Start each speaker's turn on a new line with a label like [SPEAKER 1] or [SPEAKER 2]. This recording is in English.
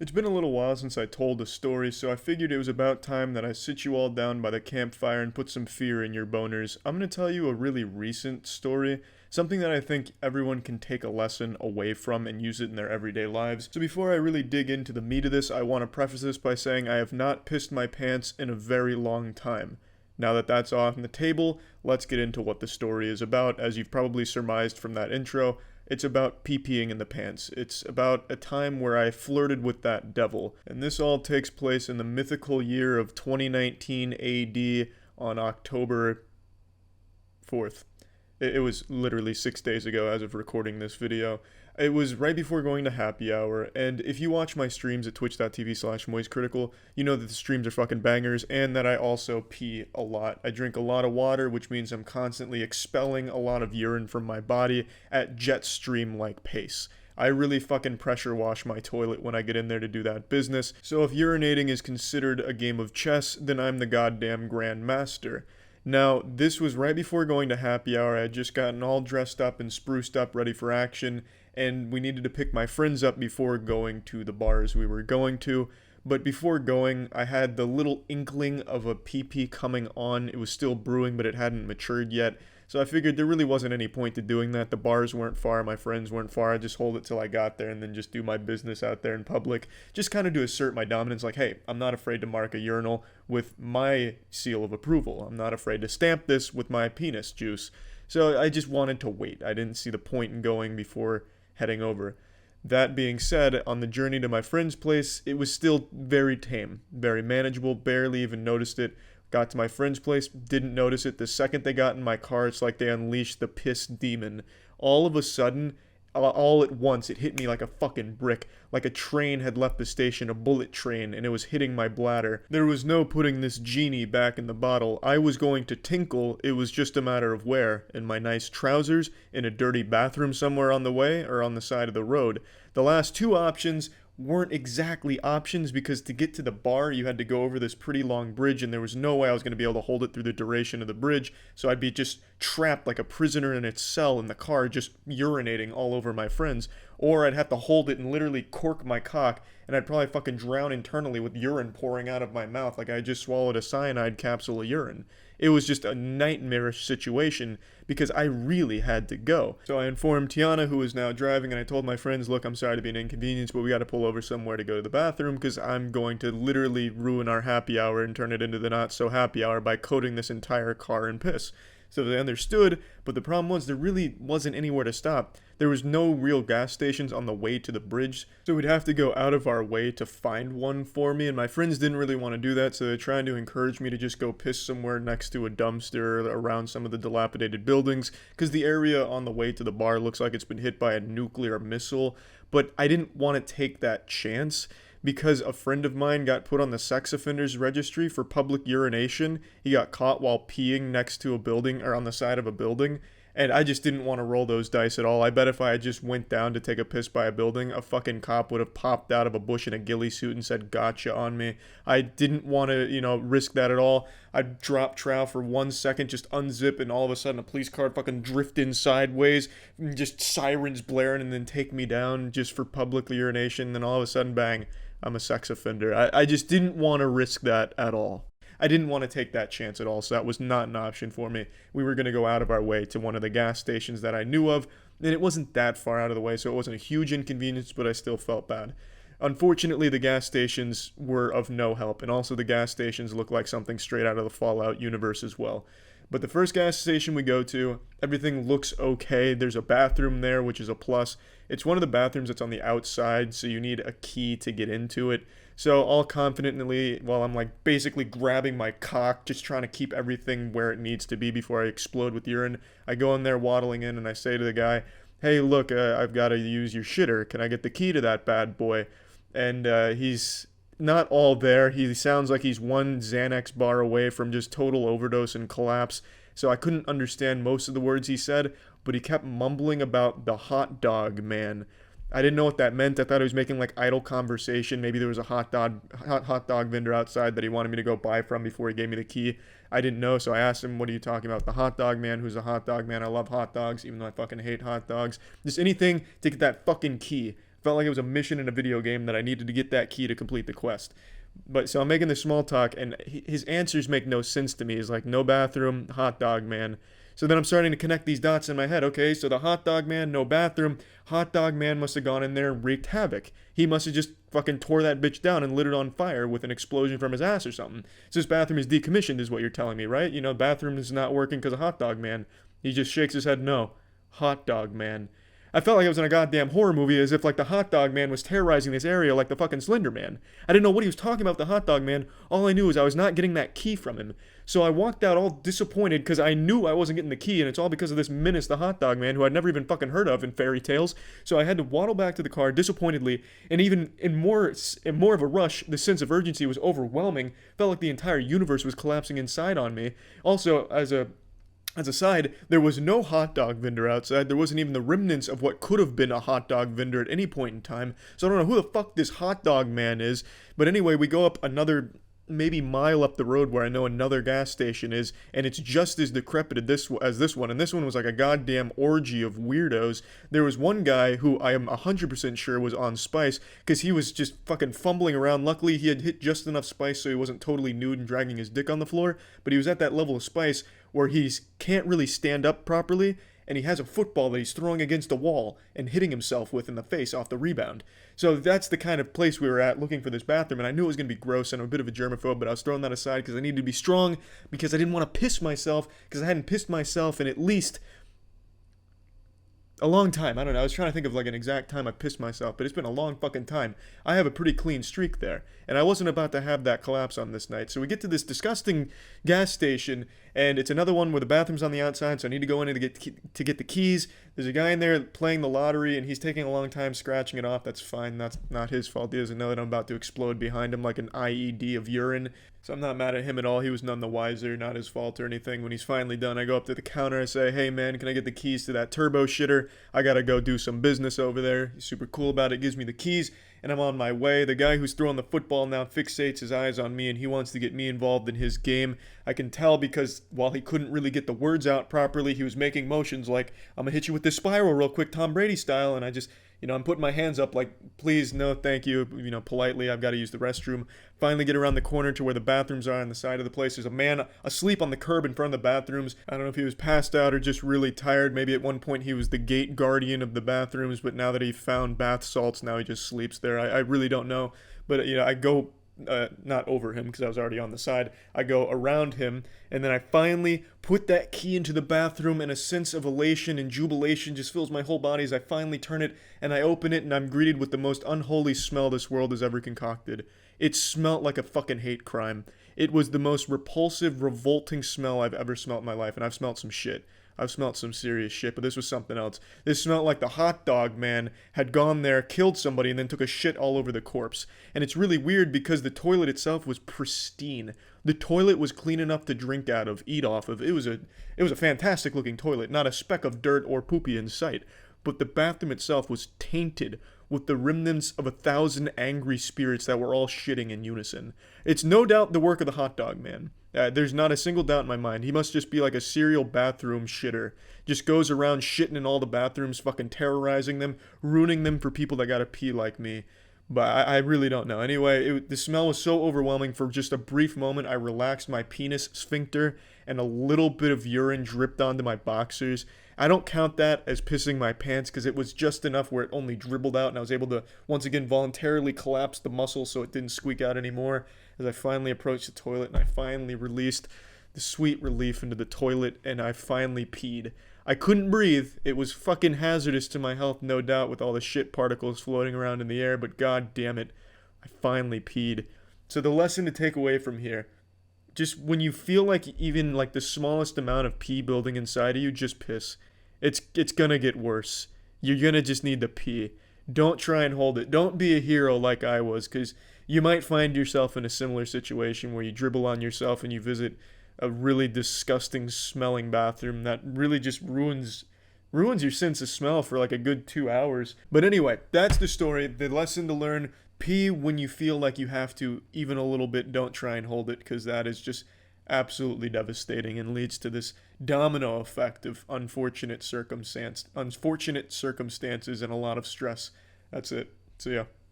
[SPEAKER 1] It's been a little while since I told a story, so I figured it was about time that I sit you all down by the campfire and put some fear in your boners. I'm going to tell you a really recent story, something that I think everyone can take a lesson away from and use it in their everyday lives. So before I really dig into the meat of this, I want to preface this by saying I have not pissed my pants in a very long time. Now that that's off the table, let's get into what the story is about. As you've probably surmised from that intro, it's about pee-peeing in the pants. It's about a time where I flirted with that devil. And this all takes place in the mythical year of 2019 AD on October 4th. It was literally 6 days ago as of recording this video. It was right before going to happy hour, and if you watch my streams at twitch.tv/moistcritical, you know that the streams are fucking bangers, and that I also pee a lot. I drink a lot of water, which means I'm constantly expelling a lot of urine from my body at jet stream-like pace. I really fucking pressure wash my toilet when I get in there to do that business, so if urinating is considered a game of chess, then I'm the goddamn grandmaster. Now, this was right before going to happy hour. I had just gotten all dressed up and spruced up, ready for action, and we needed to pick my friends up before going to the bars we were going to. But before going, I had the little inkling of a pee-pee coming on. It was still brewing, but it hadn't matured yet. So I figured there really wasn't any point to doing that. The bars weren't far, my friends weren't far. I'd just hold it till I got there and then just do my business out there in public. Just kind of to assert my dominance, like, hey, I'm not afraid to mark a urinal with my seal of approval. I'm not afraid to stamp this with my penis juice. So I just wanted to wait. I didn't see the point in going before heading over. That being said, on the journey to my friend's place, it was still very tame, very manageable, barely even noticed it. Got to my friend's place, didn't notice it. The second they got in my car, it's like they unleashed the piss demon. All of a sudden, all at once, it hit me like a fucking brick. Like a train had left the station, a bullet train, and it was hitting my bladder. There was no putting this genie back in the bottle. I was going to tinkle, it was just a matter of where. In my nice trousers, in a dirty bathroom somewhere on the way, or on the side of the road. The last two options weren't exactly options, because to get to the bar you had to go over this pretty long bridge, and there was no way I was going to be able to hold it through the duration of the bridge, so I'd be just trapped like a prisoner in its cell in the car, just urinating all over my friends. Or I'd have to hold it and literally cork my cock, and I'd probably fucking drown internally with urine pouring out of my mouth like I just swallowed a cyanide capsule of urine. It was just a nightmarish situation because I really had to go. So I informed Tiana, who was now driving, and I told my friends, look, I'm sorry to be an inconvenience, but we got to pull over somewhere to go to the bathroom because I'm going to literally ruin our happy hour and turn it into the not so happy hour by coating this entire car in piss. So they understood, but the problem was there really wasn't anywhere to stop. There was no real gas stations on the way to the bridge, so we'd have to go out of our way to find one for me, and my friends didn't really want to do that, so they're trying to encourage me to just go piss somewhere next to a dumpster around some of the dilapidated buildings, because the area on the way to the bar looks like it's been hit by a nuclear missile, but I didn't want to take that chance, because a friend of mine got put on the sex offenders registry for public urination. He got caught while peeing next to a building, or on the side of a building, and I just didn't want to roll those dice at all. I bet if I had just went down to take a piss by a building, a fucking cop would have popped out of a bush in a ghillie suit and said, gotcha on me. I didn't want to, risk that at all. I'd drop trow for 1 second, just unzip, and all of a sudden a police car fucking drift in sideways, just sirens blaring, and then take me down just for public urination, and then all of a sudden, bang, I'm a sex offender. I just didn't want to risk that at all. I didn't want to take that chance at all, so that was not an option for me. We were going to go out of our way to one of the gas stations that I knew of, and it wasn't that far out of the way, so it wasn't a huge inconvenience, but I still felt bad. Unfortunately, the gas stations were of no help, and also the gas stations look like something straight out of the Fallout universe as well. But the first gas station we go to, everything looks okay. There's a bathroom there, which is a plus. It's one of the bathrooms that's on the outside, so you need a key to get into it. So all confidently, while I'm like basically grabbing my cock, just trying to keep everything where it needs to be before I explode with urine, I go in there waddling in and I say to the guy, hey, look, I've got to use your shitter. Can I get the key to that bad boy? And he's not all there. He sounds like he's one Xanax bar away from just total overdose and collapse. So I couldn't understand most of the words he said, but he kept mumbling about the hot dog man. I didn't know what that meant. I thought he was making like idle conversation. Maybe there was a hot dog vendor outside that he wanted me to go buy from before he gave me the key. I didn't know, so I asked him, what are you talking about? The hot dog man? Who's a hot dog man? I love hot dogs, even though I fucking hate hot dogs. Just anything to get that fucking key. Felt like it was a mission in a video game that I needed to get that key to complete the quest. But so I'm making the small talk, and his answers make no sense to me. He's like, no bathroom, hot dog man. So then I'm starting to connect these dots in my head. Okay, so the hot dog man, no bathroom. Hot dog man must have gone in there and wreaked havoc. He must have just fucking tore that bitch down and lit it on fire with an explosion from his ass or something. So this bathroom is decommissioned, is what you're telling me, right? You know, bathroom is not working because of hot dog man. He just shakes his head, no. Hot dog man. I felt like I was in a goddamn horror movie, as if like the hot dog man was terrorizing this area like the fucking Slender Man. I didn't know what he was talking about with the hot dog man. All I knew was I was not getting that key from him. So I walked out all disappointed because I knew I wasn't getting the key, and it's all because of this menace, the hot dog man, who I'd never even fucking heard of in fairy tales. So I had to waddle back to the car disappointedly, and even in more of a rush, the sense of urgency was overwhelming. Felt like the entire universe was collapsing inside on me. Also, as a side, there was no hot dog vendor outside. There wasn't even the remnants of what could have been a hot dog vendor at any point in time. So I don't know who the fuck this hot dog man is. But anyway, we go up another maybe mile up the road where I know another gas station is, and it's just as decrepit as this one. And this one was like a goddamn orgy of weirdos. There was one guy who I am 100% sure was on spice, because he was just fucking fumbling around. Luckily, he had hit just enough spice so he wasn't totally nude and dragging his dick on the floor, but he was at that level of spice where he can't really stand up properly, and he has a football that he's throwing against a wall and hitting himself with in the face off the rebound. So that's the kind of place we were at, looking for this bathroom, and I knew it was going to be gross, and I'm a bit of a germaphobe, but I was throwing that aside because I needed to be strong, because I didn't want to piss myself, because I hadn't pissed myself in at least a long time. I don't know. I was trying to think of like an exact time I pissed myself, but it's been a long fucking time. I have a pretty clean streak there, and I wasn't about to have that collapse on this night. So we get to this disgusting gas station, and it's another one where the bathroom's on the outside, so I need to go in to get the keys. There's a guy in there playing the lottery, and he's taking a long time scratching it off. That's fine. That's not his fault. He doesn't know that I'm about to explode behind him like an IED of urine. So I'm not mad at him at all. He was none the wiser, not his fault or anything. When he's finally done, I go up to the counter. I say, hey man, can I get the keys to that turbo shitter? I gotta go do some business over there. He's super cool about it, gives me the keys, and I'm on my way. The guy who's throwing the football now fixates his eyes on me, and he wants to get me involved in his game. I can tell because while he couldn't really get the words out properly, he was making motions like, I'm gonna hit you with this spiral real quick, Tom Brady style, and I just, I'm putting my hands up like, please, no, thank you, politely. I've got to use the restroom. Finally get around the corner to where the bathrooms are on the side of the place. There's a man asleep on the curb in front of the bathrooms. I don't know if he was passed out or just really tired. Maybe at one point he was the gate guardian of the bathrooms, but now that he found bath salts, now he just sleeps there. I really don't know. But, I go not over him because I was already on the side. I go around him, and then I finally put that key into the bathroom, and a sense of elation and jubilation just fills my whole body as I finally turn it, and I open it, and I'm greeted with the most unholy smell this world has ever concocted. It smelled like a fucking hate crime. It was the most repulsive, revolting smell I've ever smelled in my life, and I've smelled some shit. I've smelled some serious shit, but this was something else. This smelled like the hot dog man had gone there, killed somebody, and then took a shit all over the corpse. And it's really weird because the toilet itself was pristine. The toilet was clean enough to drink out of, eat off of. It was a fantastic looking toilet, not a speck of dirt or poopy in sight. But the bathroom itself was tainted with the remnants of 1,000 angry spirits that were all shitting in unison. It's no doubt the work of the hot dog man. There's not a single doubt in my mind. He must just be like a serial bathroom shitter. Just goes around shitting in all the bathrooms, fucking terrorizing them, ruining them for people that gotta pee like me. But I really don't know. Anyway, the smell was so overwhelming. For just a brief moment, I relaxed my penis sphincter, and a little bit of urine dripped onto my boxers. I don't count that as pissing my pants because it was just enough where it only dribbled out, and I was able to once again voluntarily collapse the muscle so it didn't squeak out anymore as I finally approached the toilet, and I finally released the sweet relief into the toilet, and I finally peed. I couldn't breathe. It was fucking hazardous to my health, no doubt, with all the shit particles floating around in the air, but god damn it, I finally peed. So the lesson to take away from here: just when you feel like even like the smallest amount of pee building inside of you, just piss. It's gonna get worse. You're gonna just need to pee. Don't try and hold it. Don't be a hero like I was, because you might find yourself in a similar situation where you dribble on yourself and you visit a really disgusting smelling bathroom that really just ruins your sense of smell for like a good 2 hours. But anyway, that's the story. The lesson to learn: pee when you feel like you have to, even a little bit. Don't try and hold it, because that is just absolutely devastating and leads to this domino effect of unfortunate circumstances and a lot of stress That's it. See ya.